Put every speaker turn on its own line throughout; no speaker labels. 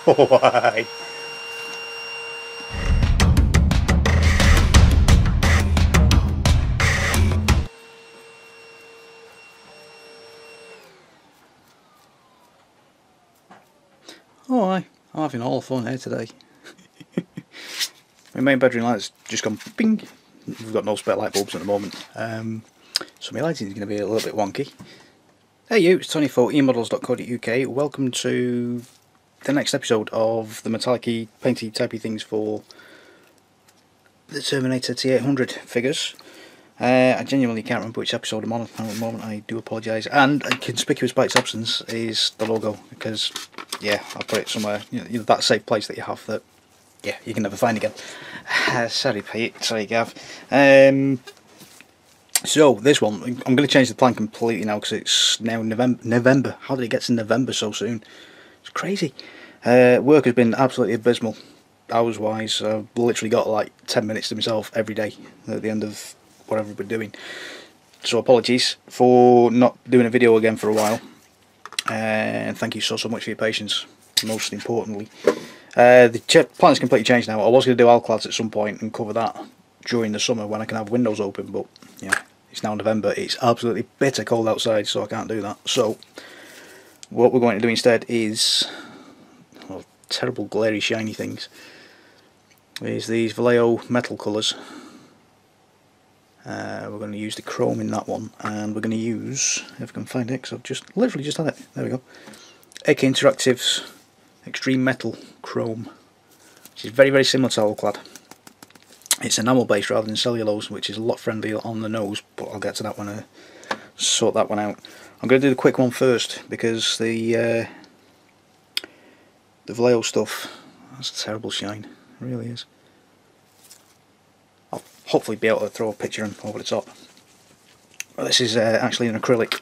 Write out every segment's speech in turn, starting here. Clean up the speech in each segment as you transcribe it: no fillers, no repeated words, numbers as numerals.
Why? Oh, I'm having all the fun here today. My main bedroom light's just gone bing. We've got no spare light bulbs at the moment, so my lighting is going to be a little bit wonky. Hey you, it's Tony for emodels.co.uk. Welcome to the next episode of the metallic-y, painty typey things for the Terminator T-800 figures. I genuinely can't remember which episode I'm on at the moment, I do apologise. And conspicuous by its absence is the logo, because, yeah, I put it somewhere, you know, that safe place that you have that, yeah, you can never find again. Sorry Pete, sorry Gav. So, this one, I'm going to change the plan completely now, because it's now November. How did it get to November so soon? It's crazy. Work has been absolutely abysmal, hours-wise. I've literally got like 10 minutes to myself every day at the end of whatever we're doing. So apologies for not doing a video again for a while, and thank you so much for your patience, most importantly. The plan is completely changed now. I was going to do Alclads at some point and cover that during the summer when I can have windows open, but yeah, it's now November, it's absolutely bitter cold outside, so I can't do that. So what we're going to do instead is, well, terrible glary shiny things, is these Vallejo metal colours. We're going to use the chrome in that one, and we're going to use, if I can find it, because I've just literally just had it, there we go, AK Interactive's Extreme Metal Chrome, which is very similar to Alclad. It's enamel based rather than cellulose, which is a lot friendlier on the nose, but I'll get to that one, sort that one out. I'm going to do the quick one first, because the Vallejo stuff, that's a terrible shine, it really is. I'll hopefully be able to throw a picture over the top. Well, this is actually an acrylic,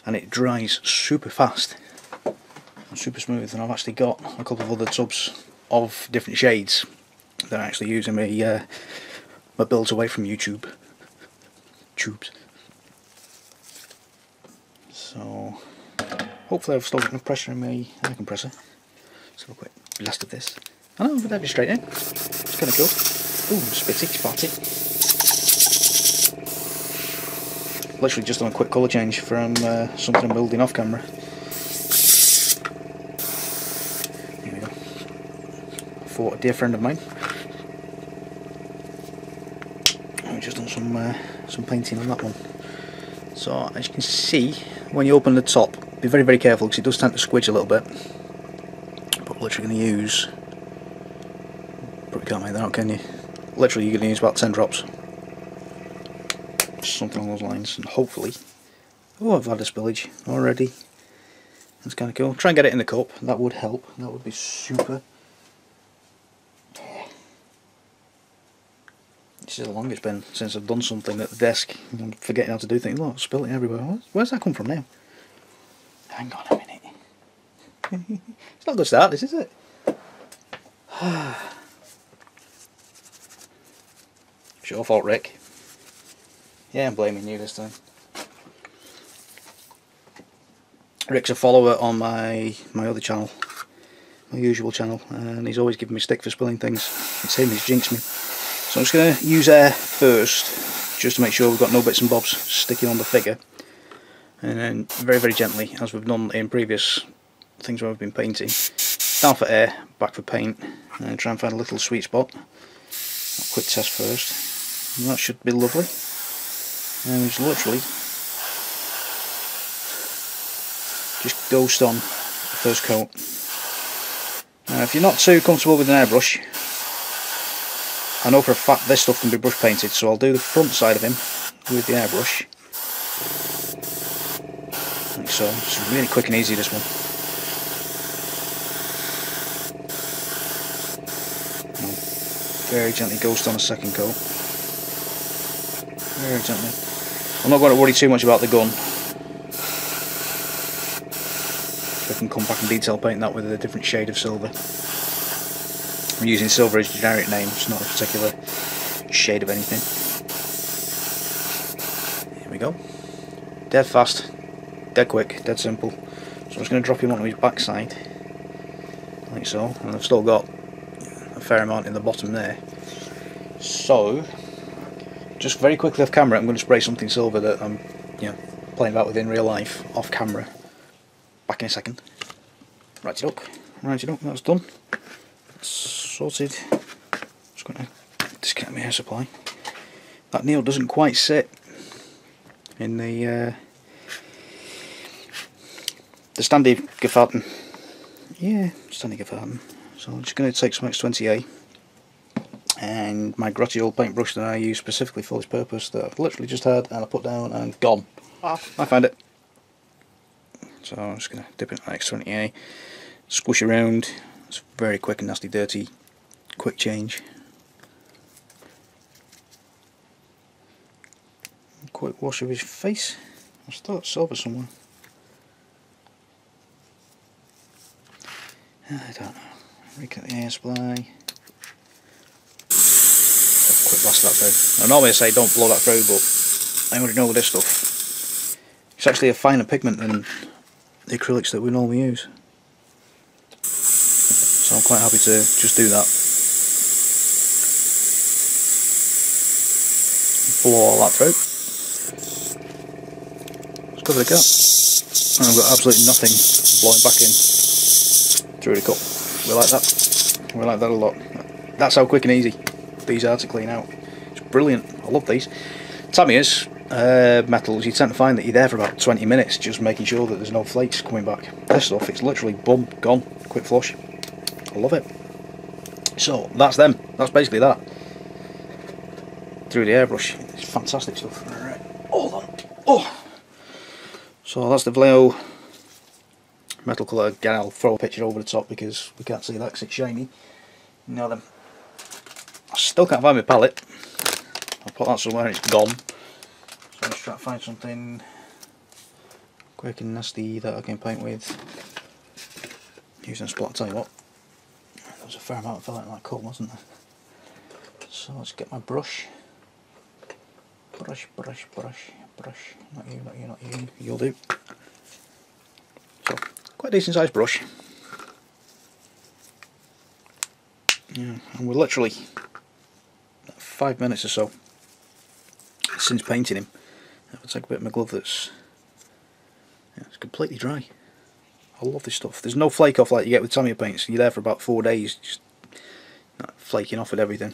and it dries super fast and super smooth, and I've actually got a couple of other tubs of different shades that I'm actually using my builds away from YouTube tubes. So hopefully I've still got enough pressure in my air compressor. Let's have a quick blast of this. I know, but that'd be straight in. It's kind of cool. Ooh, spitty, spotty. Literally just done a quick colour change from something I'm building off camera. There we go. For a dear friend of mine. I've just done some painting on that one. So as you can see, when you open the top, be very careful because it does tend to squidge a little bit. But we're literally going to use, probably can't make that out, can you? Literally you're going to use about 10 drops. Something along those lines, and hopefully, oh, I've had a spillage already. That's kind of cool. Try and get it in the cup, that would help, that would be super. This is the longest been since I've done something at the desk. I'm forgetting how to do things. Look, I've spilled it everywhere. Where's that come from now? Hang on a minute. It's not a good start, this, is it? It's your fault, Rick. Yeah, I'm blaming you this time. Rick's a follower on my other channel, my usual channel, and he's always giving me stick for spilling things. It's him, he's jinxed me. So I'm just going to use air first, just to make sure we've got no bits and bobs sticking on the figure. And then very gently, as we've done in previous things where we've been painting, down for air, back for paint, and try and find a little sweet spot. A quick test first, and that should be lovely. And it's literally just ghost on the first coat. Now if you're not too comfortable with an airbrush, I know for a fact this stuff can be brush painted, so I'll do the front side of him with the airbrush. Like so. It's really quick and easy, this one. Now, very gently ghost on a second coat. Very gently. I'm not going to worry too much about the gun. So I can come back and detail paint that with a different shade of silver. I'm using silver as a generic name, it's not a particular shade of anything. Here we go. Dead fast, dead quick, dead simple. So I'm just going to drop him onto his backside, like like so, and I've still got a fair amount in the bottom there. So, just very quickly off camera, I'm going to spray something silver that I'm, playing about with in real life, off camera. Back in a second. Righty up, that's done. That's sorted. Just going to disconnect my air supply. That nail doesn't quite sit in the standard Gefahrten. Yeah, standard Gefahrten. So I'm just going to take some X20A and my grotty old paintbrush that I use specifically for this purpose that I've literally just had and I put down and gone. I found it. So I'm just going to dip it in X20A, squish around. It's very quick and nasty dirty, quick change. Quick wash of his face. I'll start silver somewhere. I don't know. Recut the air supply. Quick blast that through. Now normally I say don't blow that through, but I already know with this stuff. It's actually a finer pigment than the acrylics that we normally use. So I'm quite happy to just do that. Blow all that through. Let's cover the cap. And I've got absolutely nothing blowing back in through the cup. We like that. We like that a lot. That's how quick and easy these are to clean out. It's brilliant. I love these. Tamiya's metals, you tend to find that you're there for about 20 minutes just making sure that there's no flakes coming back. This stuff, it's literally boom, gone, quick flush. I love it. So that's them. That's basically that. Through the airbrush. It's fantastic stuff. Alright. Hold on. Oh. So that's the Vallejo metal colour. Again, I'll throw a picture over the top because we can't see that because it's shiny. Now then, I still can't find my palette. I'll put that somewhere and it's gone. So I'm just trying to find something quick and nasty that I can paint with using a splat. I'll tell you what, there was a fair amount that fell out in that cup, wasn't there? So let's get my brush. Brush. Not you. You'll do. So, quite a decent sized brush. Yeah, and we're literally 5 minutes or so since painting him. I'll take a bit of my glove that's it's completely dry. I love this stuff. There's no flake off like you get with Tamiya paints. You're there for about 4 days just flaking off with everything.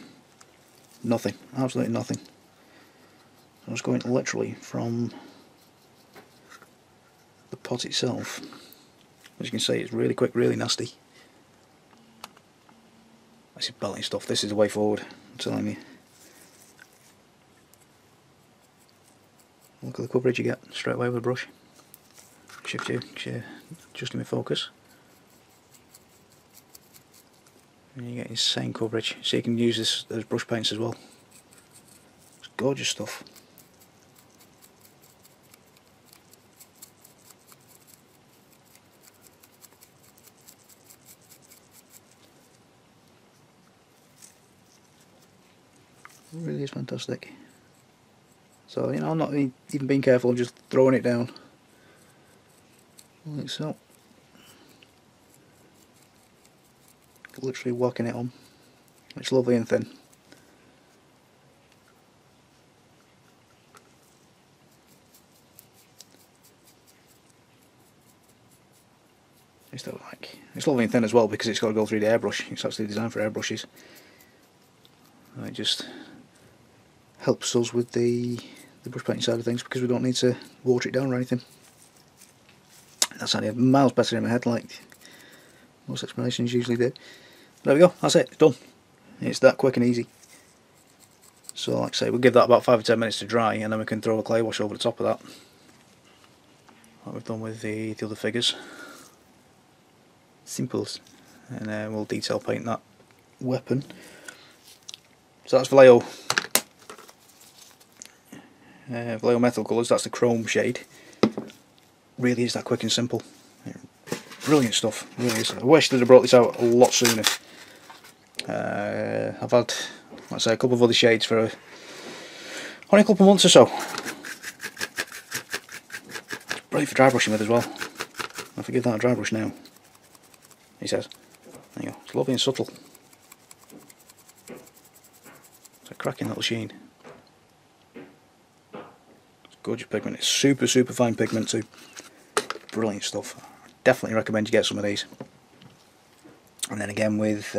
Nothing. Absolutely nothing. I'm just going literally from the pot itself. As you can see, it's really quick, really nasty. This is belting stuff. This is the way forward, I'm telling you. Look at the coverage you get straight away with a brush. Shift you, just give me focus. And you get insane coverage. So you can use this as brush paints as well. It's gorgeous stuff. It really is fantastic. So, I'm not even being careful, I'm just throwing it down. Like so. Literally whacking it on. It's lovely and thin. It's lovely and thin as well because it's got to go through the airbrush. It's actually designed for airbrushes. It just helps us with the brush painting side of things because we don't need to water it down or anything. That's only miles better in my head, like most explanations usually do. There we go, that's it, it's done. It's that quick and easy. So like I say, we'll give that about 5 or 10 minutes to dry and then we can throw a clay wash over the top of that. Like we've done with the other figures. Simples. And then we'll detail paint that weapon. So that's Vallejo. Vallejo metal colours, that's the chrome shade. Really is that quick and simple. Brilliant stuff, really is. I wish they'd have brought this out a lot sooner. I've had, let's say, a couple of other shades for only a couple of months or so. Brilliant for dry brushing with as well. If I give that a dry brush now, he says. There you go. It's lovely and subtle. It's a cracking little sheen. It's gorgeous pigment. It's super fine pigment too. Brilliant stuff. I definitely recommend you get some of these. And then again with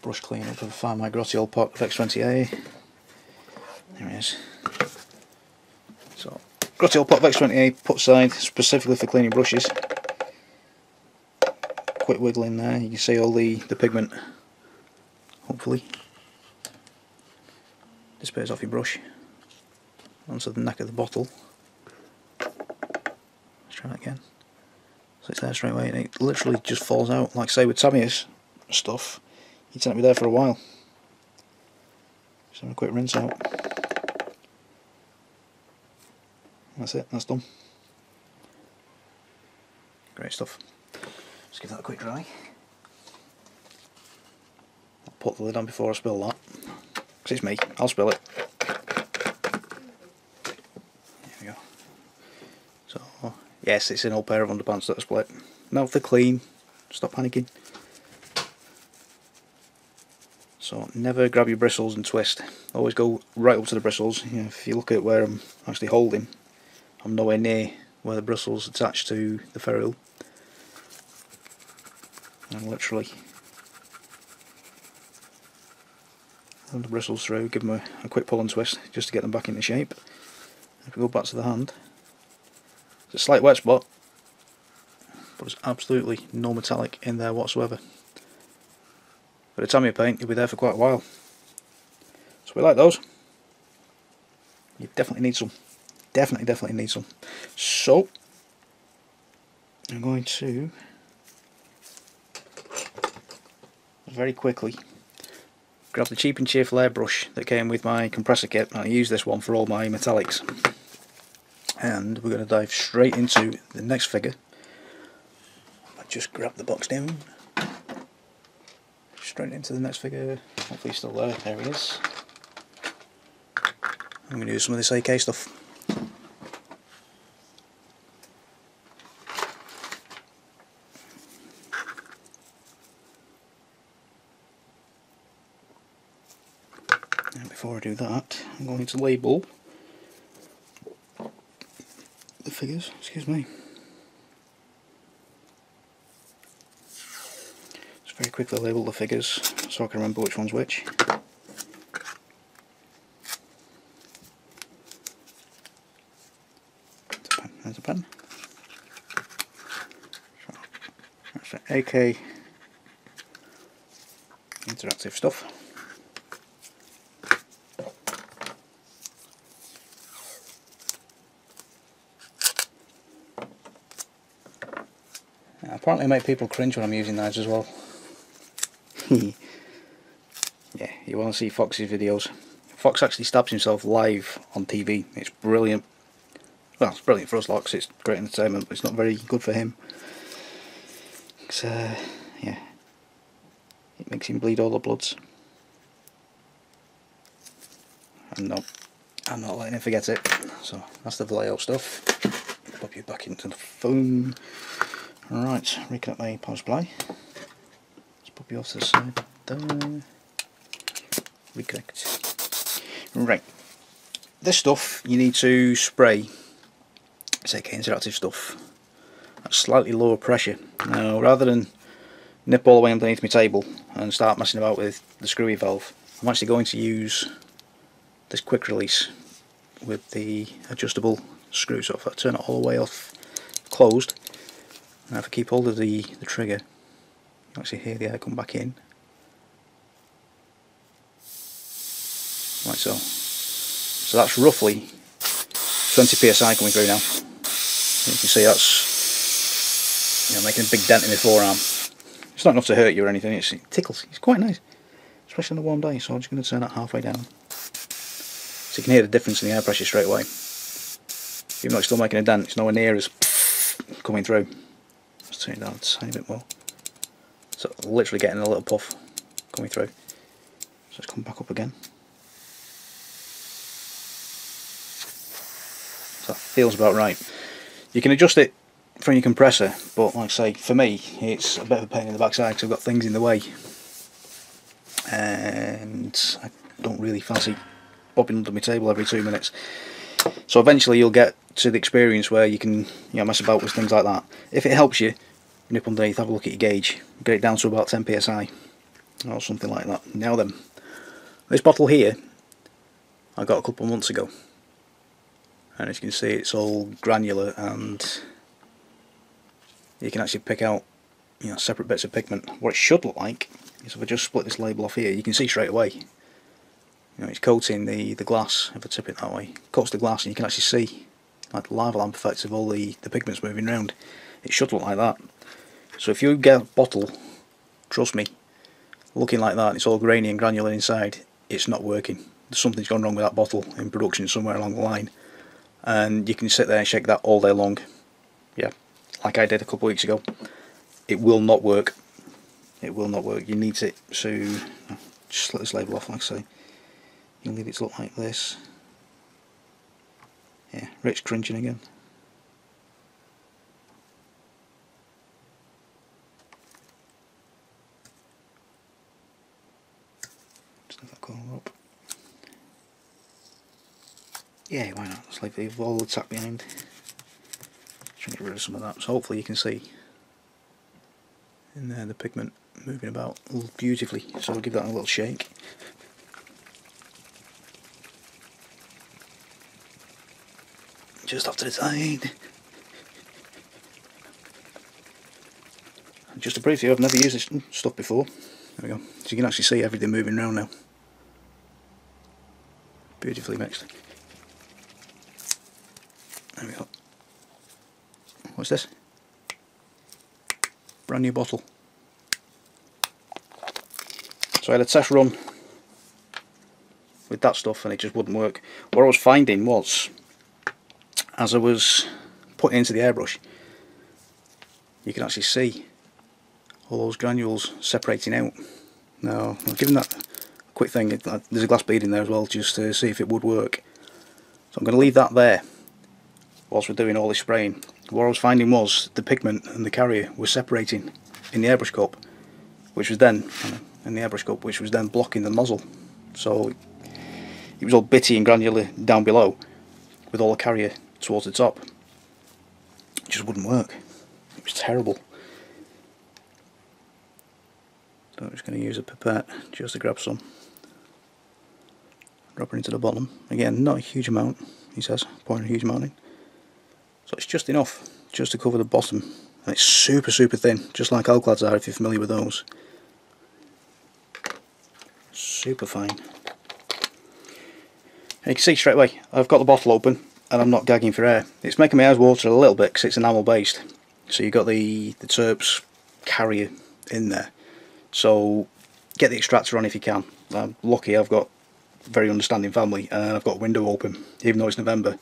brush cleanup of my grotty old pot of X20A. There it is. So, grotty old pot of X20A put aside specifically for cleaning brushes. Quick wiggle in there, you can see all the pigment, hopefully, disappears off your brush onto the neck of the bottle. Let's try that again. So it's there straight away and it literally just falls out. Like say with Tamiya's stuff, you tend to be there for a while. Just have a quick rinse out. That's it, that's done. Great stuff. Let's give that a quick dry. I'll put the lid on before I spill that. Because it's me, I'll spill it. There we go. So, yes, it's an old pair of underpants that are split. Now if they're clean, stop panicking. So never grab your bristles and twist. Always go right up to the bristles. You know, if you look at where I'm actually holding, I'm nowhere near where the bristles attach to the ferrule. And literally run the bristles through, give them a quick pull and twist just to get them back into shape. If we go back to the hand, it's a slight wet spot, but there's absolutely no metallic in there whatsoever. But a Tamiya paint, you'll be there for quite a while. So we like those. You definitely need some. Definitely need some. So I'm going to very quickly grab the cheap and cheerful airbrush that came with my compressor kit, and I use this one for all my metallics. And we're going to dive straight into the next figure. I just grab the box down. Straight into the next figure. Hopefully he's still there. There he is. I'm going to do some of this AK stuff. And before I do that, I'm going to label the figures. Excuse me. Just very quickly label the figures so I can remember which one's which. There's a pen. That's the AK interactive stuff. Apparently I make people cringe when I'm using knives as well. Yeah, you want to see Fox's videos. Fox actually stabs himself live on TV. It's brilliant. Well, it's brilliant for us lot because it's great entertainment, but it's not very good for him. Yeah, it makes him bleed all the bloods. I'm not letting him forget it. So that's the Vallejo stuff. Pop you back into the phone. Right, reconnect my power supply. Let's pop you off to the side there. Reconnect. Right, this stuff you need to spray. It's AK interactive stuff at slightly lower pressure. Now, rather than nip all the way underneath my table and start messing about with the screwy valve, I'm actually going to use this quick release with the adjustable screw. So if I turn it all the way off closed, and if I keep hold of the trigger, you actually hear the air come back in. Like so. So that's roughly 20 psi coming through now. You can see that's, you know, making a big dent in my forearm. It's not enough to hurt you or anything, it tickles. It's quite nice, especially on a warm day. So I'm just going to turn that halfway down. So you can hear the difference in the air pressure straight away. Even though it's still making a dent, it's nowhere near as coming through. Let's turn it down a tiny bit more. So literally getting a little puff coming through. So let's come back up again. So that feels about right. You can adjust it from your compressor, but like I say, for me it's a bit of a pain in the backside because I've got things in the way and I don't really fancy bobbing under my table every 2 minutes. So eventually you'll get to the experience where you can, mess about with things like that. If it helps you, nip underneath, have a look at your gauge, get it down to about 10 psi or something like that. Now then, this bottle here I got a couple of months ago, and as you can see it's all granular, and you can actually pick out separate bits of pigment. What it should look like is if I just split this label off here, you can see straight away it's coating the glass. If I tip it that way, it coats the glass and you can actually see like the lava lamp effects of all the pigments moving around. It should look like that. So if you get a bottle, trust me, looking like that, it's all grainy and granular inside, it's not working. Something's gone wrong with that bottle in production somewhere along the line, and you can sit there and shake that all day long, like I did a couple of weeks ago. It will not work. It will not work. You need it to just split this label off, like I say. You leave it to look like this. Yeah, rich crunching again. Just let that go up. Yeah, why not? Let's leave all the tack behind. Try and get rid of some of that. So hopefully you can see in there the pigment moving about beautifully. So we'll give that a little shake. Just off to the side. And just to prove to you, I've never used this stuff before. There we go. So you can actually see everything moving around now. Beautifully mixed. There we go. What's this? Brand new bottle. So I had a test run with that stuff and it just wouldn't work. What I was finding was, as I was putting it into the airbrush, you can actually see all those granules separating out. Now, I'm giving that a quick thing. There's a glass bead in there as well, just to see if it would work. So I'm going to leave that there whilst we're doing all this spraying. What I was finding was the pigment and the carrier were separating in the airbrush cup, which was then blocking the nozzle. So it was all bitty and granular down below, with all the carrier towards the top. It just wouldn't work. It was terrible. So I'm just going to use a pipette just to grab some. Drop it into the bottom. Again, not a huge amount, he says, pouring a huge amount in. So it's just enough, just to cover the bottom. And it's super, super thin, just like Alclads are if you're familiar with those. Super fine. And you can see straight away, I've got the bottle open and I'm not gagging for air. It's making my eyes water a little bit because it's enamel based. So you've got the terps carrier in there. So get the extractor on if you can. I'm lucky, I've got a very understanding family and I've got a window open, even though it's November.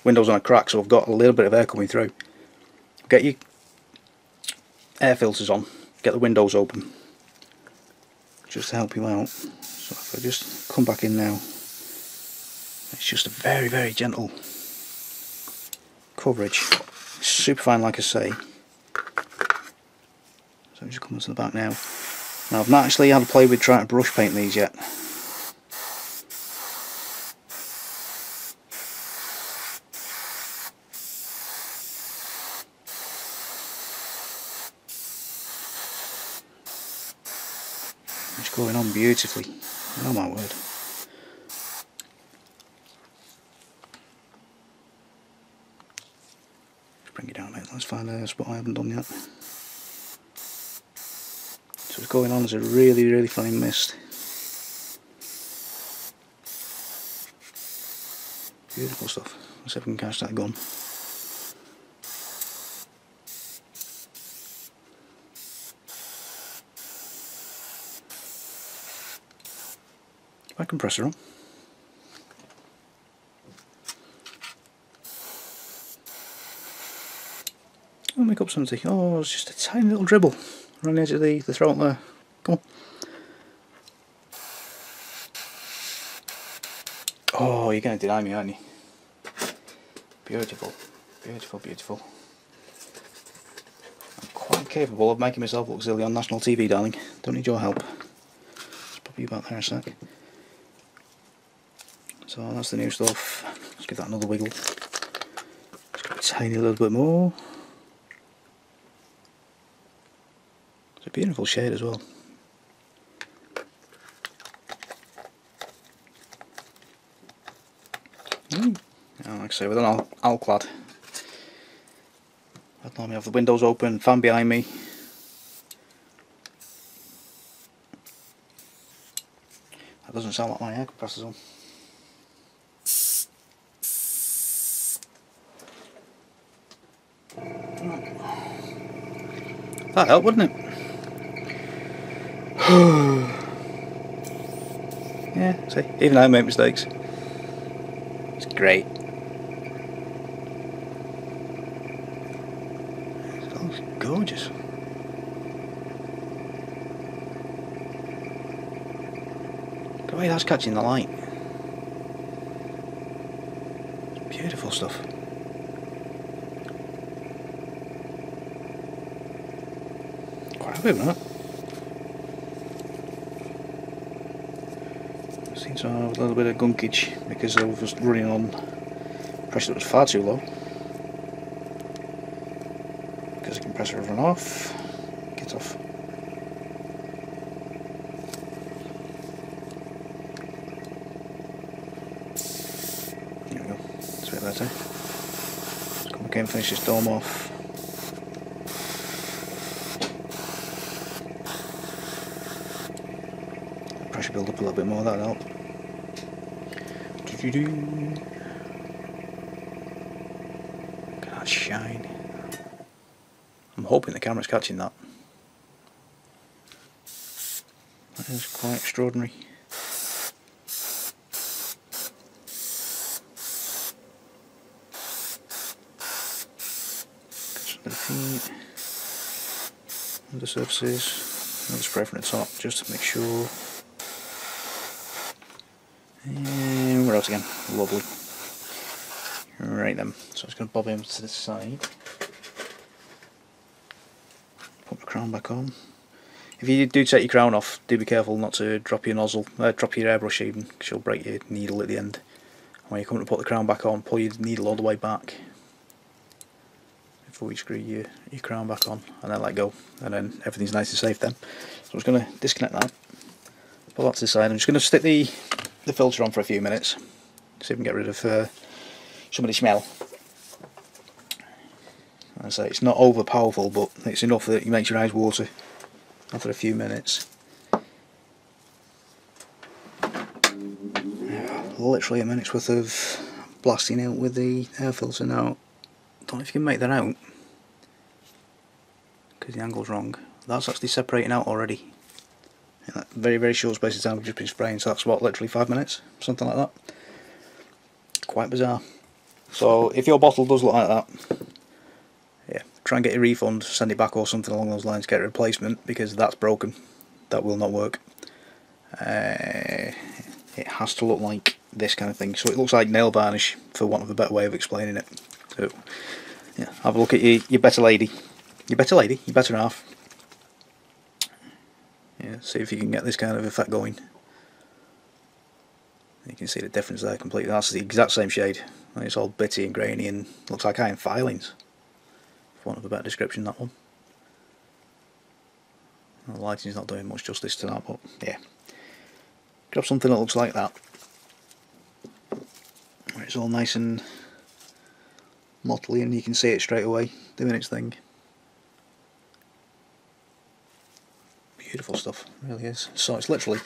Window's on a crack, so I've got a little bit of air coming through. Get your air filters on, get the windows open, just to help you out. So if I just come back in now, it's just a very, very gentle coverage. It's super fine, like I say. So I'm just coming to the back now. Now I've not actually had a play with trying to brush paint these yet. It's going on beautifully. Oh my word. Let's bring it down a bit. Let's find a spot I haven't done yet. So it's going on as a really, really fine mist. Beautiful stuff. Let's see if we can catch that gun. My compressor on. I'll make up something. Oh, it's just a tiny little dribble around the edge of the throat there. Come on. Oh, you're going to deny me, aren't you? Beautiful. Beautiful, beautiful. quite capable of making myself look silly on national TV, darling. Don't need your help. Let's pop you back there a sec. So that's the new stuff. Let's give that another wiggle. Just give it a tiny little bit more. It's a beautiful shade as well. Like I say, with an alclad, I'd normally have the windows open, fan behind me. That doesn't sound like my air compressor's on. That helped, wouldn't it? Yeah, see, even I make mistakes. It's great. It looks gorgeous. The way that's catching the light. It's beautiful stuff. Quite happy with that. Seems to have a little bit of gunkage because I was running on pressure that was far too low. Because the compressor has run off. Get off. There we go. That's a bit better. Let's come again, finish this dome off. Pressure build up a little bit more, that'll help. Look at that shine. I'm hoping the camera's catching that. That is quite extraordinary. The feet, under surfaces, another spray from the top just to make sure. And we're out again. Lovely. Right then, so I'm just going to bob him to the side. Put the crown back on. If you do take your crown off, do be careful not to drop your nozzle, drop your airbrush even, because you'll break your needle at the end. When you come to put the crown back on, pull your needle all the way back before you screw your crown back on, and then let go, and then everything's nice and safe then. So I'm just going to disconnect that, pull that to the side. I'm just going to stick the filter on for a few minutes, see if we can get rid of some of the smell. As I say, it's not over powerful, but it's enough that it makes your eyes water after a few minutes. Literally a minute's worth of blasting out with the air filter now. Don't know if you can make that out because the angle's wrong. That's actually separating out already. In that very short space of time we've just been spraying, so that's what, literally 5 minutes, something like that. Quite bizarre. So if your bottle does look like that, yeah, try and get a refund, send it back or something along those lines, get a replacement, because that's broken. That will not work. It has to look like this kind of thing, so it looks like nail varnish, for want of a better way of explaining it. So yeah, have a look at your better lady, your better half. Yeah, see if you can get this kind of effect going. You can see the difference there completely. That's the exact same shade. It's all bitty and grainy and looks like iron filings, for want of a better description, that one. The lighting's not doing much justice to that, but yeah. Grab something that looks like that, where it's all nice and mottly and you can see it straight away doing its thing. Beautiful stuff, it really is. So it's literally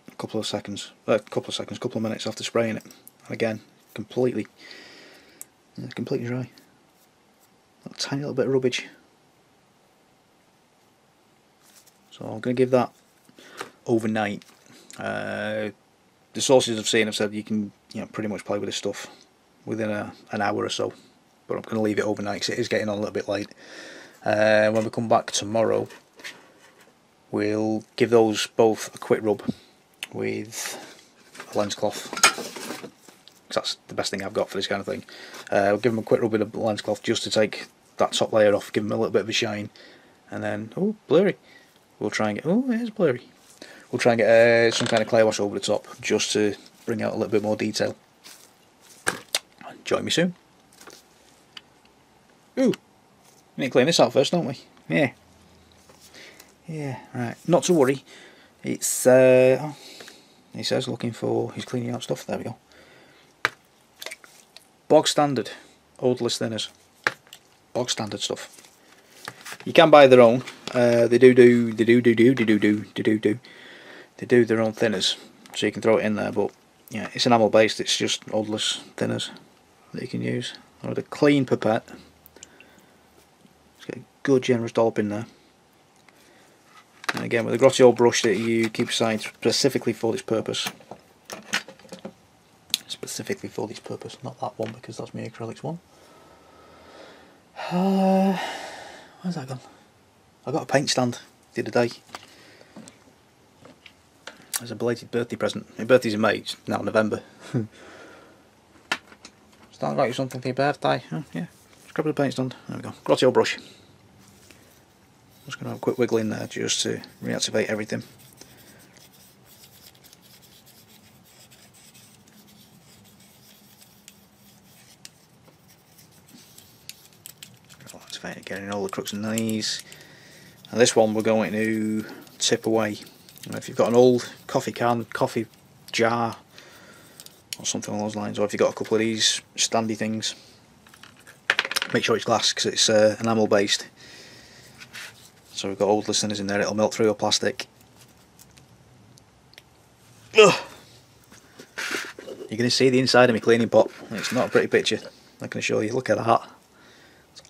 a couple of minutes after spraying it, and again, completely dry. A tiny little bit of rubbish. So I'm going to give that overnight. The sources I've seen have said you can, pretty much play with this stuff within an hour or so, but I'm going to leave it overnight because it is getting on a little bit late. When we come back tomorrow, we'll give those both a quick rub with a lens cloth. That's the best thing I've got for this kind of thing. We'll give them a quick rub with a lens cloth just to take that top layer off, give them a little bit of a shine, and then, oh, blurry. We'll try and get, oh, it is blurry. We'll try and get some kind of clay wash over the top, just to bring out a little bit more detail. Join me soon. Ooh, we need to clean this out first, don't we? Yeah. Yeah, right. Not to worry. It's, oh, he says looking for, he's cleaning out stuff. There we go. Bog standard odorless thinners. Bog standard stuff. You can buy their own. They do their own thinners, so you can throw it in there. But yeah, it's enamel based. It's just odorless thinners that you can use. Or with a clean pipette. Let's get a good generous dollop in there. And again, with a grotty old brush that you keep aside specifically for this purpose. Specifically for this purpose, not that one because that's my acrylics one. Where's that gone? I got a paint stand the other day as a belated birthday present. My birthday's in May, it's now November. Start writing something for your birthday. Oh, yeah, just grab the paint stand. There we go. Grotty old brush. Just going to have a quick wiggle in there just to reactivate everything. Getting all the crooks and knees. And this one we're going to tip away. If you've got an old coffee can, coffee jar, or something along those lines, or if you've got a couple of these standy things, make sure it's glass because it's enamel based. So we've got old listeners in there, it'll melt through a plastic. Ugh. You're going to see the inside of my cleaning pot. It's not a pretty picture, I can assure you. Look at that.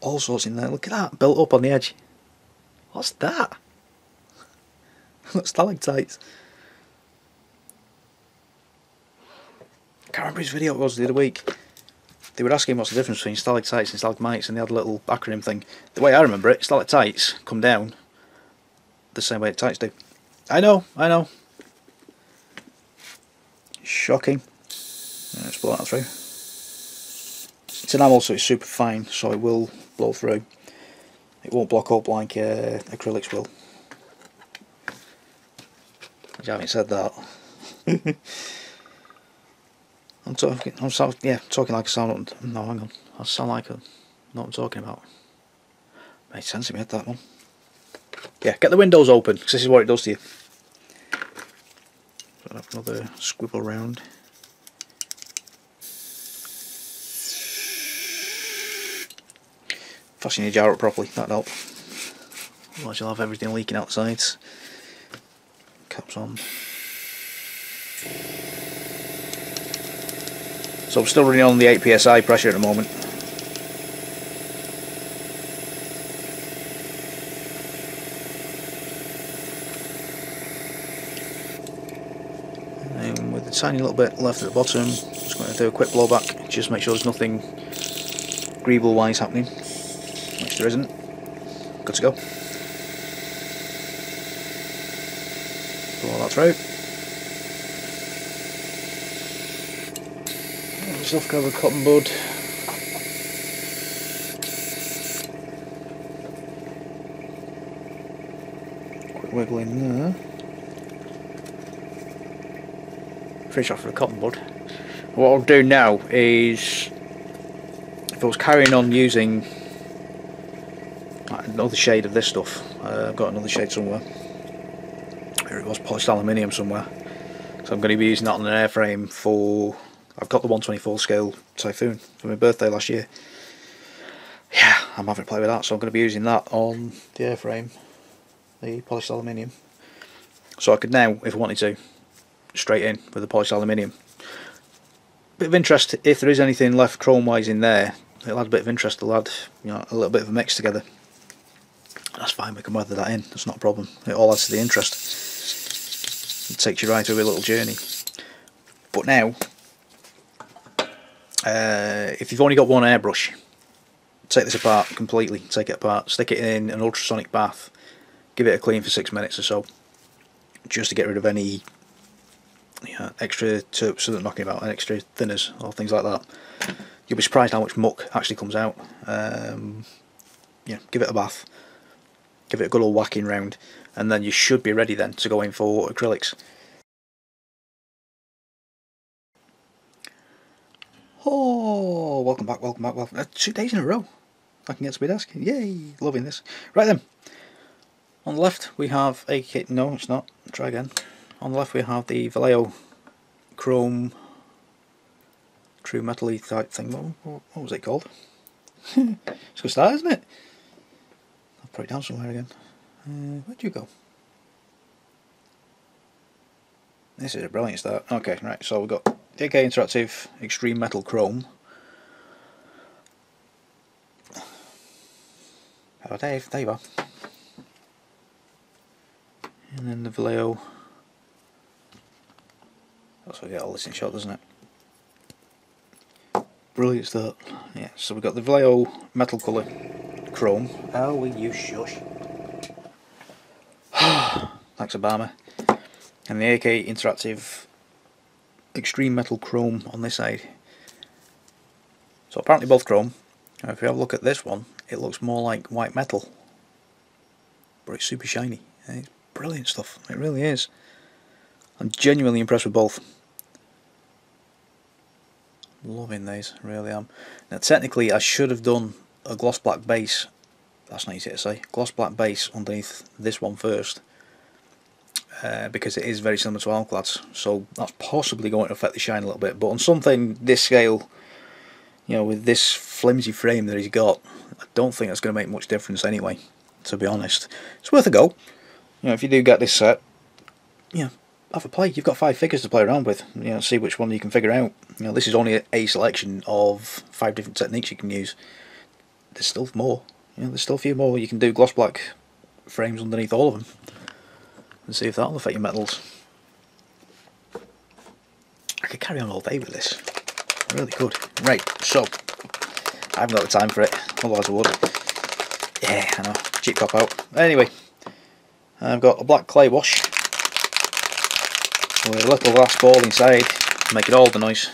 All sorts in there. Look at that, built up on the edge. What's that? Look, stalactites. I can't remember whose video it was the other week. They were asking what's the difference between stalactites and stalagmites, and they had a little acronym thing. The way I remember it, stalactites come down the same way tights do. I know. Shocking. Let's blow that through. It's enamel, so it's super fine, so it will blow through. It won't block up like acrylics will. Which I haven't said that. I'm talking like I sound. No, hang on. I sound like I know what I'm talking about. Made sense in my head, that one. Yeah, get the windows open because this is what it does to you. So I'll have another squibble round. Fasten your jar up properly, that'll help. Otherwise you'll have everything leaking out the sides. Caps on. So I'm still running on the 8 psi pressure at the moment. And with a tiny little bit left at the bottom, just going to do a quick blowback, just make sure there's nothing greeble wise happening. Which there isn't. Good to go. Blow that through. Just grab a cotton bud. Quick wiggle in there. Finish off with a cotton bud. What I'll do now is, if I was carrying on using another shade of this stuff, I've got another shade somewhere. Here it was, polished aluminium somewhere. So I'm going to be using that on an airframe for. I've got the 124 scale Typhoon for my birthday last year. Yeah, I'm having to play with that, so I'm going to be using that on the airframe, the polished aluminium. So I could now, if I wanted to, straight in with the polished aluminium. Bit of interest, if there is anything left chrome wise in there, it'll add a bit of interest, it'll add, you know, a little bit of a mix together. That's fine, we can weather that in, that's not a problem. It all adds to the interest. It takes you right through a little journey. But now, if you've only got one airbrush, take this apart completely, take it apart, stick it in an ultrasonic bath, give it a clean for 6 minutes or so, just to get rid of any extra terps that I'm knocking about, extra thinners or things like that. You'll be surprised how much muck actually comes out. give it a bath, give it a good old whacking round, and then you should be ready then to go in for acrylics. Oh, welcome back. 2 days in a row I can get to my desk. Yay, loving this. Right then, on the left we have a kit. No, it's not. Try again. On the left we have the Vallejo chrome true metal-y type thing. What was it called? It's a good start, isn't it? I'll put it down somewhere again. Where'd you go? This is a brilliant start. Okay, right, so we've got the AK Interactive Extreme Metal Chrome. Hello Dave, there you are. And then the Vallejo. That's how we get all this in shot, doesn't it? Brilliant start. Yeah, so we've got the Vallejo Metal Colour Chrome. Oh, will you shush? Thanks, Obama. And the AK Interactive Extreme Metal Chrome on this side. So apparently both chrome. Now if you have a look at this one, it looks more like white metal, but it's super shiny. It's brilliant stuff. It really is. I'm genuinely impressed with both. Loving these, really am. Now technically I should have done a gloss black base. That's not easy to say. Gloss black base underneath this one first. Because it is very similar to Alclad's, so that's possibly going to affect the shine a little bit. But on something this scale, with this flimsy frame that he's got, I don't think that's going to make much difference anyway, to be honest. It's worth a go. If you do get this set, have a play. You've got 5 figures to play around with. See which one you can figure out. This is only a selection of 5 different techniques you can use. There's still more. There's still a few more. You can do gloss black frames underneath all of them, and see if that'll affect your metals. I could carry on all day with this. I really could. Right, so I haven't got the time for it, otherwise I would. Yeah, I know, cheap cop out. Anyway, I've got a black clay wash with a little glass ball inside to make it all the noise.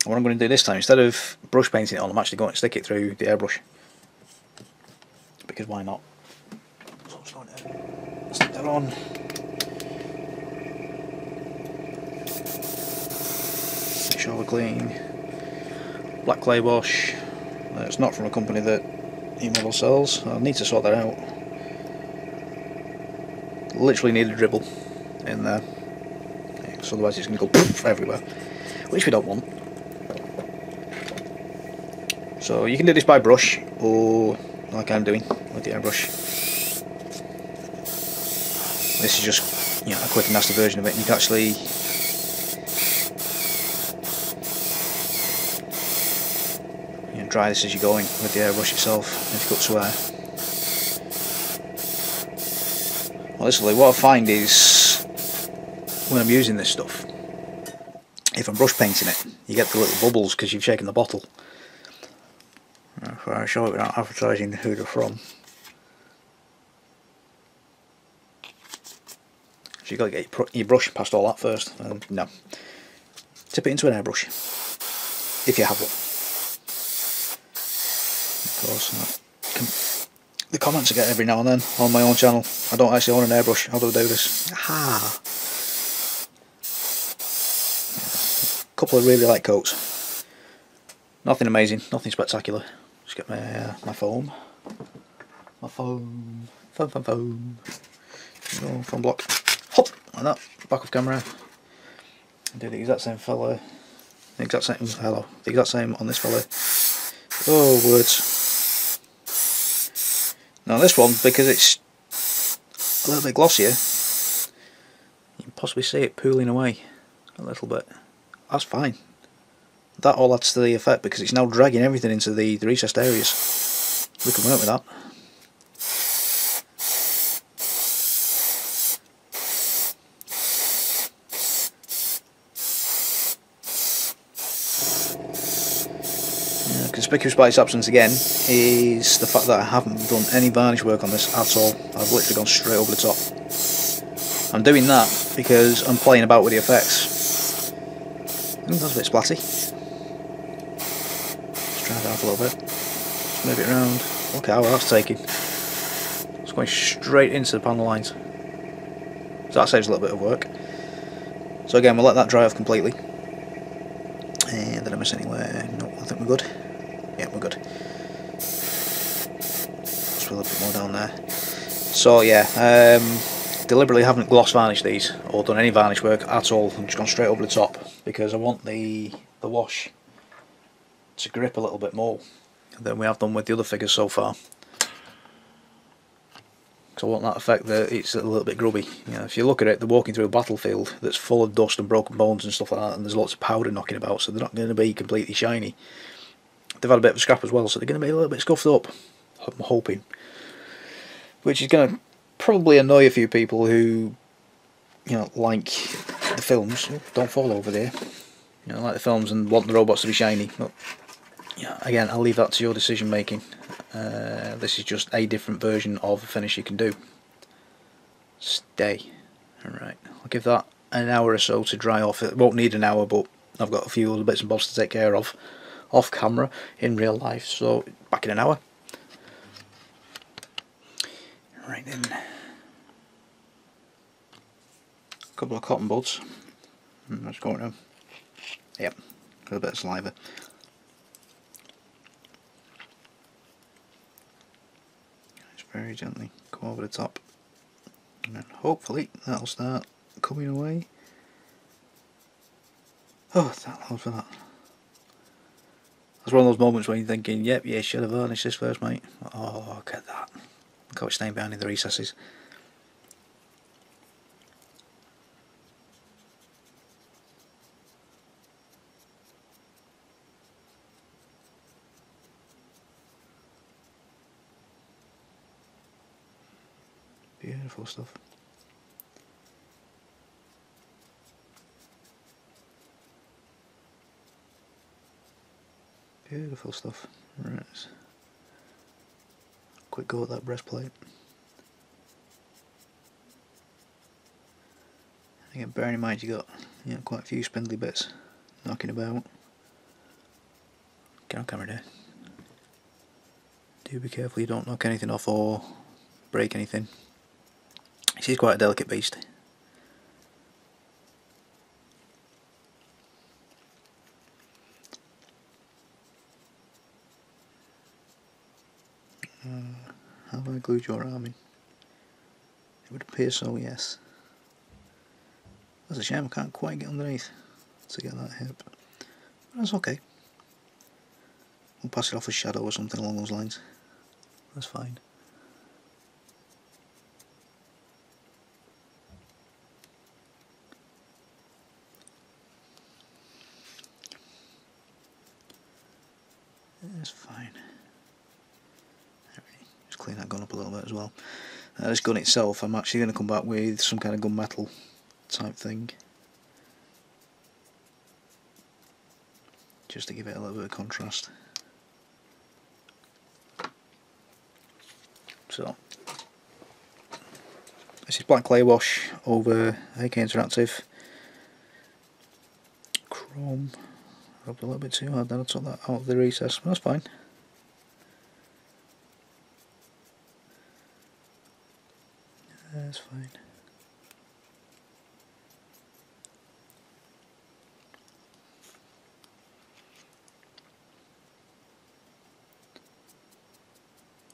And what I'm going to do this time, instead of brush painting it on, I'm actually going to stick it through the airbrush. Because why not? So I'm just going to stick that on. Make sure we're clean. Black clay wash. It's not from a company that E-Model sells. I need to sort that out. Literally need a dribble in there, so otherwise it's going to go poof everywhere, which we don't want. So you can do this by brush, or like I'm doing with the airbrush. This is just a quick and nasty version of it. You can actually dry this as you're going with the airbrush itself if you've got to air. Well, literally what I find is when I'm using this stuff, if I'm brush painting it, you get the little bubbles because you've shaken the bottle. If I show it without advertising who they're from. So you've got to get your brush past all that first. And no. Tip it into an airbrush, if you have one. Of course, the comments I get every now and then on my own channel, I don't actually own an airbrush, how do I do this? Aha! A couple of really light coats. Nothing amazing, nothing spectacular. Just get my foam. Foam. Foam block. Hop! Like that. Back off camera. Do the exact same fella. The exact same on this fella. Oh, words. Now this one, because it's a little bit glossier, you can possibly see it pooling away a little bit. That's fine. That all adds to the effect because it's now dragging everything into the recessed areas. We can work with that. Conspicuous by its absence again is the fact that I haven't done any varnish work on this at all. I've literally gone straight over the top. I'm doing that because I'm playing about with the effects. That's a bit splatty. Let's try that off a little bit. Just move it around. Look at how that's taking. It's going straight into the panel lines. So that saves a little bit of work. So again, we'll let that dry off completely. And did I miss anywhere? No, I think we're good. Yeah, we're good. Just a little bit more down there. So yeah, deliberately haven't gloss varnished these or done any varnish work at all. I'm just gone straight over the top because I want the wash to grip a little bit more than we have done with the other figures so far. So I want that effect that it's a little bit grubby. You know, if you look at it, they're walking through a battlefield that's full of dust and broken bones and stuff like that, and there's lots of powder knocking about, so they're not going to be completely shiny. They've had a bit of a scrap as well, so they're going to be a little bit scuffed up, I'm hoping. Which is going to probably annoy a few people who, you know, like the films. Don't fall over there. You know, like the films and want the robots to be shiny. But yeah, again, I'll leave that to your decision making. This is just a different version of a finish you can do. Stay. Alright, I'll give that an hour or so to dry off. It won't need an hour, but I've got a few other bits and bobs to take care of off camera in real life, so back in an hour. Right then. A couple of cotton buds. Let's go now. Yep, got a bit of saliva. Just very gently come over the top, and then hopefully that'll start coming away. Oh, that loud for that. That's one of those moments when you're thinking, yep, you should have varnished this first, mate. Oh, look at that. Look how it's staying behind in the recesses. Beautiful stuff. Beautiful stuff. Right. Quick go at that breastplate. Again, bearing in mind you got, you know, quite a few spindly bits knocking about. Get on camera there. Do be careful you don't knock anything off or break anything. This is quite a delicate beast. Have I glued your arm in? It would appear so, yes. That's a shame I can't quite get underneath to get that hip. But that's okay. We'll pass it off as shadow or something along those lines. That's fine. That's fine. Just clean that gun up a little bit as well. This gun itself, I'm actually going to come back with some kind of gunmetal type thing, just to give it a little bit of contrast. So this is black clay wash over AK Interactive chrome. Rubbed a little bit too hard, then I took that out of the recess, but that's fine. That's fine.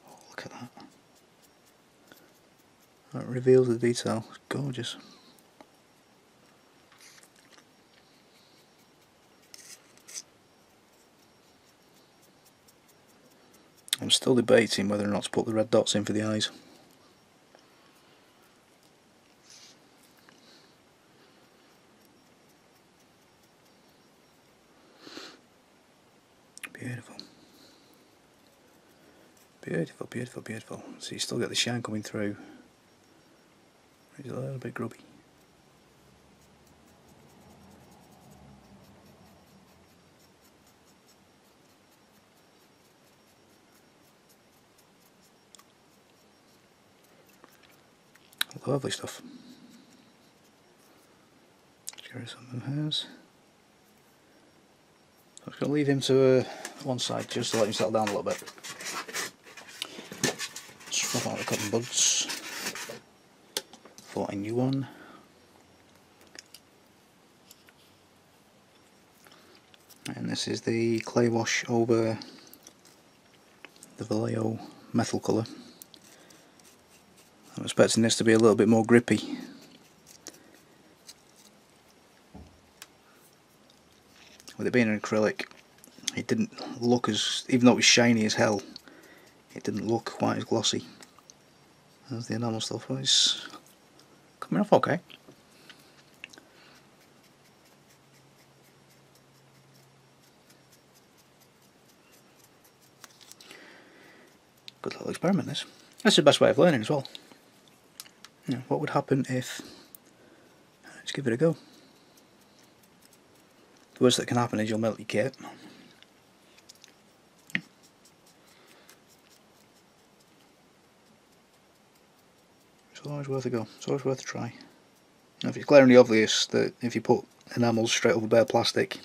Oh, look at that. That reveals the detail. It's gorgeous. I'm still debating whether or not to put the red dots in for the eyes. Beautiful. Beautiful, beautiful, beautiful. So you still get the shine coming through. It's a little bit grubby. Lovely stuff. Let's get rid of some of the hairs. I'm just going to leave him to one side just to let him settle down a little bit. Stuff out the cotton buds for a new one. And this is the clay wash over the Vallejo metal colour. I'm expecting this to be a little bit more grippy. With it being an acrylic, it didn't look as, even though it was shiny as hell, it didn't look quite as glossy as the enamel stuff. Well, it's coming off okay. Good little experiment this. That's the best way of learning as well. You know, what would happen if, let's give it a go. The worst that can happen is you'll melt your kit. It's always worth a go, it's always worth a try. Now, if it's glaringly obvious that if you put enamels straight over bare plastic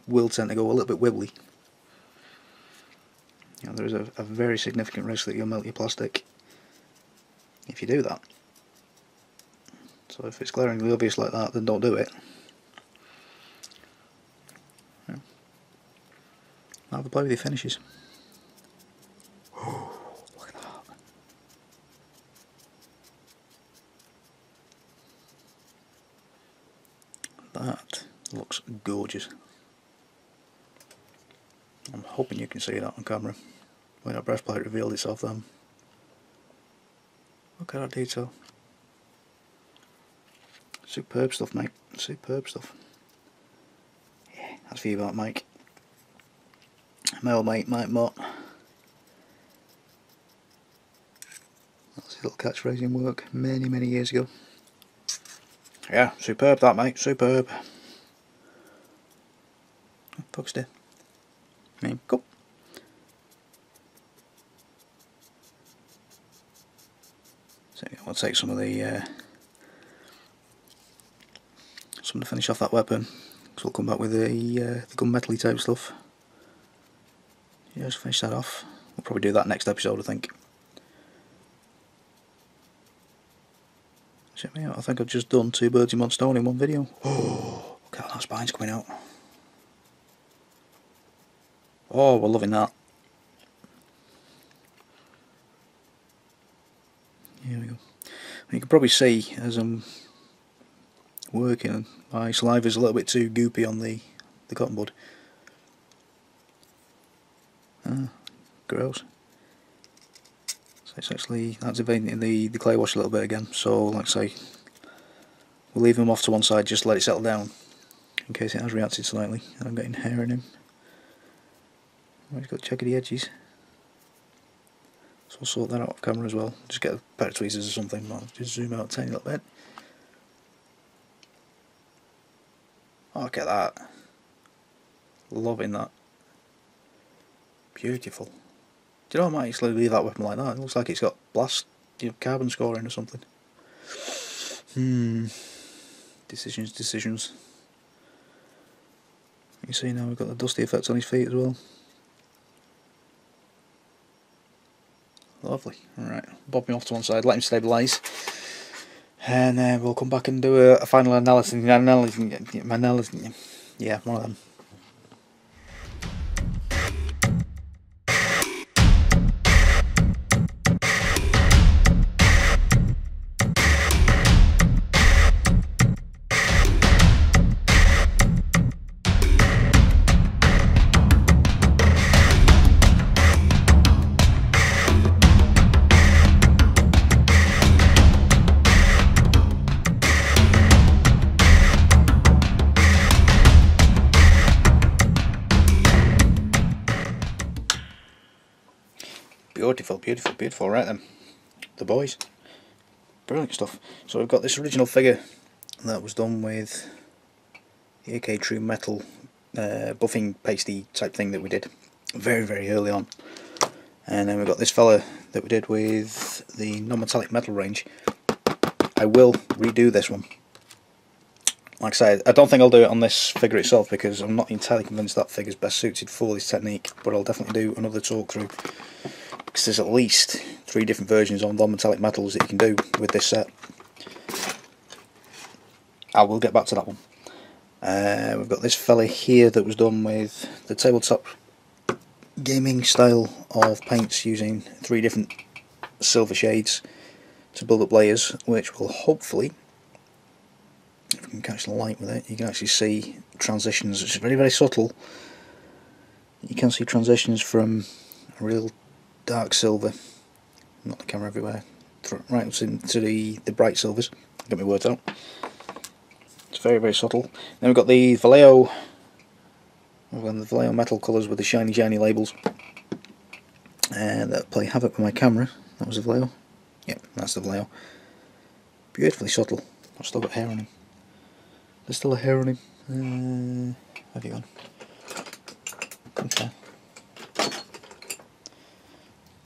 will tend to go a little bit wibbly. You know, there is a very significant risk that you'll melt your plastic if you do that. So if it's glaringly obvious like that, then don't do it. Yeah. I'll have a play with your finishes. Oh, look at that. That looks gorgeous. I'm hoping you can see that on camera when that breastplate revealed itself then. Look at that detail. Superb stuff, mate. Superb stuff. Yeah, that's for you, that, Mike. My old mate, Mike Mott. That's his little catchphrase in work many, many years ago. Yeah, superb that, mate. Superb. Focus there. Go. So I'll take some of the finish off that weapon, because we'll come back with the gunmetal-y type stuff. Yeah, just finish that off. We'll probably do that next episode, I think. Check me out. I think I've just done 2 birds in 1 stone in one video. Oh, look how that spine's coming out. Oh, we're loving that. Here we go. You can probably see as I'm working, my saliva's a little bit too goopy on the cotton bud. Ah, gross. So it's actually activating the clay wash a little bit again. So, like I say, we'll leave him off to one side, just let it settle down in case it has reacted slightly. And I'm getting hair in him. Oh, he's got checkedy edges. So I'll sort that out off camera as well. Just get a pair of tweezers or something. I'll just zoom out a tiny little bit. Oh, look at that. Loving that. Beautiful. Do you know, I might actually leave that weapon like that. It looks like it's got blast, carbon scoring or something. Decisions. You see now we've got the dusty effects on his feet as well. Lovely. Alright, bob him off to one side, let him stabilise, and then we'll come back and do a final analysis. Yeah, one of them. Beautiful, right then, the boys, brilliant stuff. So we've got this original figure that was done with the AK True Metal buffing pasty type thing that we did very early on, and then we've got this fella that we did with the non-metallic metal range. I will redo this one. Like I said, I don't think I'll do it on this figure itself because I'm not entirely convinced that figure's best suited for this technique, but I'll definitely do another talk through because there's at least 3 different versions on non-metallic metals that you can do with this set. I will get back to that one. We've got this fella here that was done with the tabletop gaming style of paints using 3 different silver shades to build up layers, which will hopefully, if we can catch the light with it, you can actually see transitions. It's very, very subtle. You can see transitions from a real dark silver, not the camera everywhere, right up into the bright silvers. Get my words out. It's very, very subtle. Then we've got the Vallejo metal colours with the shiny, shiny labels, and that play havoc with my camera. That was the Vallejo. Yep, that's the Vallejo. Beautifully subtle. I've still got hair on him. There's still a hair on him. Have you gone? Okay.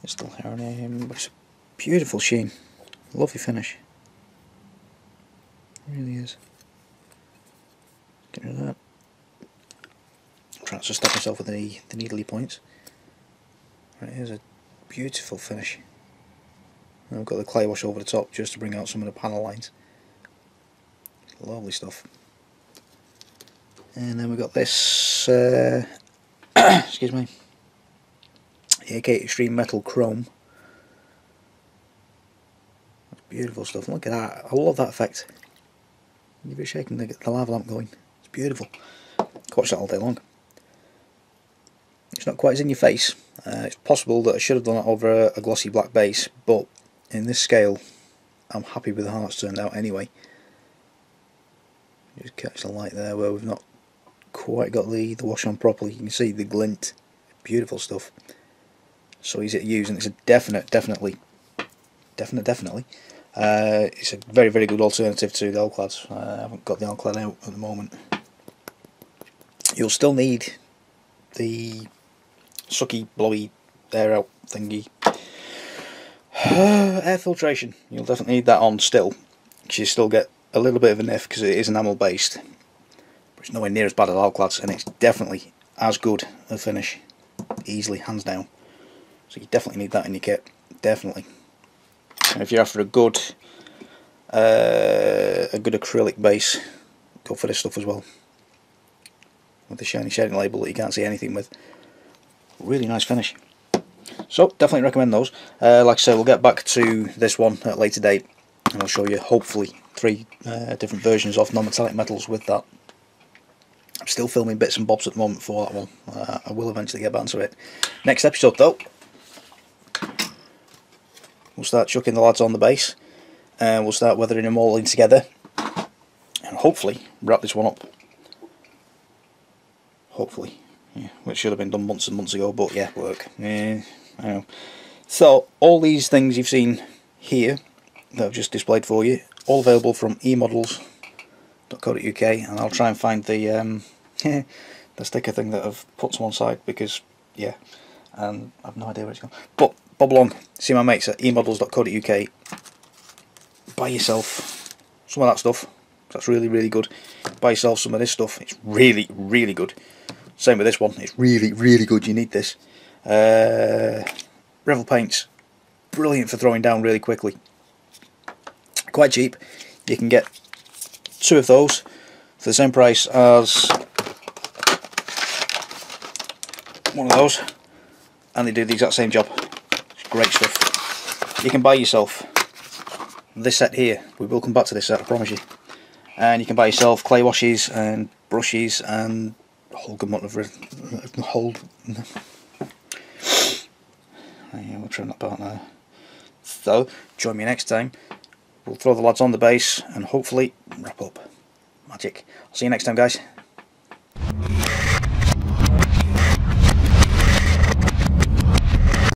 There's still hair on him, but it's a beautiful sheen. Lovely finish. It really is. Get rid of that. I'm trying to stop myself with the needly points. Right, here's a beautiful finish. And I've got the clay wash over the top just to bring out some of the panel lines. Lovely stuff. And then we've got this, excuse me, the AK Extreme Metal Chrome. That's beautiful stuff. Look at that. I love that effect. Give it a shake and get the lava lamp going. It's beautiful. Could watch that all day long. It's not quite as in your face. It's possible that I should have done it over a glossy black base, but in this scale I'm happy with how it's turned out anyway. Just catch the light there where we've not quite got the wash on properly. You can see the glint. Beautiful stuff. So easy to use, and it's a definitely. It's a very, very good alternative to the Alclads. I haven't got the Alclad out at the moment. You'll still need the sucky, blowy air out thingy. Air filtration. You'll definitely need that on still, because you still get a little bit of a niff because it is enamel based. But it's nowhere near as bad as Alclads, and it's definitely as good a finish. Easily, hands down. So you definitely need that in your kit. Definitely. And if you're after a good acrylic base, go for this stuff as well. With the shiny shading label that you can't see anything with. Really nice finish. So definitely recommend those. Like I said, we'll get back to this one at a later date, and I'll show you hopefully 3 different versions of non-metallic metals with that. I'm still filming bits and bobs at the moment for that one. I will eventually get back to it. Next episode though, we'll start chucking the lads on the base, and we'll start weathering them all in together, and hopefully wrap this one up. Hopefully, yeah, which should have been done months and months ago, but yeah, work. Yeah, I know. So all these things you've seen here that I've just displayed for you, all available from emodels.co.uk, and I'll try and find the the sticker thing that I've put to one side because yeah, and I've no idea where it's gone. But bob along, see my mates at emodels.co.uk. Buy yourself some of that stuff. That's really, really good. Buy yourself some of this stuff. It's really, really good. Same with this one. It's really, really good. You need this. Revel paints, brilliant for throwing down really quickly. Quite cheap. You can get 2 of those for the same price as one of those, and they do the exact same job. It's great stuff. You can buy yourself this set here. We will come back to this set, I promise you. And you can buy yourself clay washes and brushes and a whole good amount of yeah, we'll trim that part now. So join me next time. We'll throw the lads on the base and hopefully wrap up. Magic. I'll see you next time, guys.